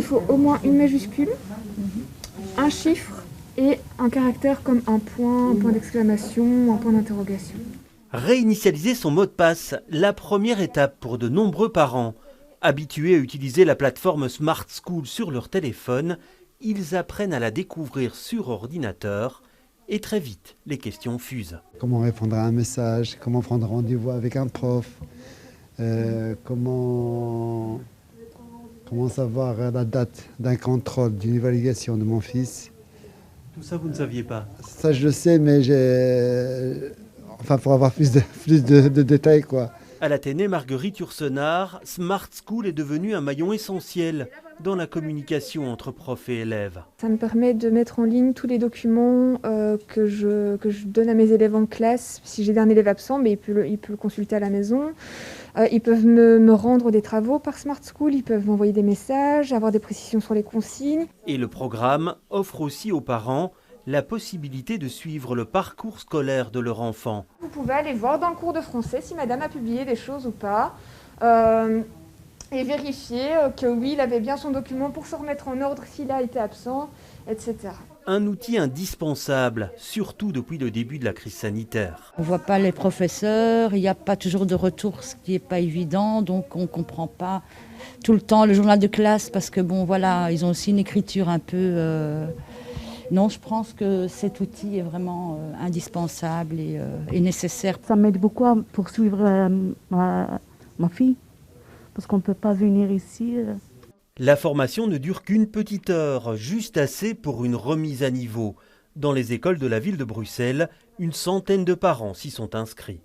il faut au moins une majuscule, un chiffre et un caractère comme un point d'exclamation, un point d'interrogation. Réinitialiser son mot de passe, la première étape pour de nombreux parents. Habitués à utiliser la plateforme Smart School sur leur téléphone, ils apprennent à la découvrir sur ordinateur et très vite, les questions fusent. Comment répondre à un message, comment prendre rendez-vous avec un prof, comment savoir la date d'un contrôle, d'une évaluation de mon fils. Tout ça, vous ne saviez pas? Ça, je le sais, mais pour avoir plus de détails, quoi. À l'Athénée Marguerite Yourcenar, Smart School est devenu un maillon essentiel dans la communication entre profs et élèves. Ça me permet de mettre en ligne tous les documents que je donne à mes élèves en classe. Si j'ai un élève absent, mais il peut le consulter à la maison. Ils peuvent me rendre des travaux par Smart School, ils peuvent m'envoyer des messages, avoir des précisions sur les consignes. Et le programme offre aussi aux parents la possibilité de suivre le parcours scolaire de leur enfant. Vous pouvez aller voir dans le cours de français si madame a publié des choses ou pas. Et vérifier que oui, il avait bien son document pour se remettre en ordre s'il a été absent, etc. Un outil indispensable, surtout depuis le début de la crise sanitaire. On ne voit pas les professeurs, il n'y a pas toujours de retour, ce qui n'est pas évident, donc on ne comprend pas tout le temps le journal de classe parce que bon voilà, ils ont aussi une écriture un peu... Non, je pense que cet outil est vraiment indispensable et nécessaire. Ça m'aide beaucoup à poursuivre ma fille, parce qu'on ne peut pas venir ici. La formation ne dure qu'une petite heure, juste assez pour une remise à niveau. Dans les écoles de la ville de Bruxelles, une centaine de parents s'y sont inscrits.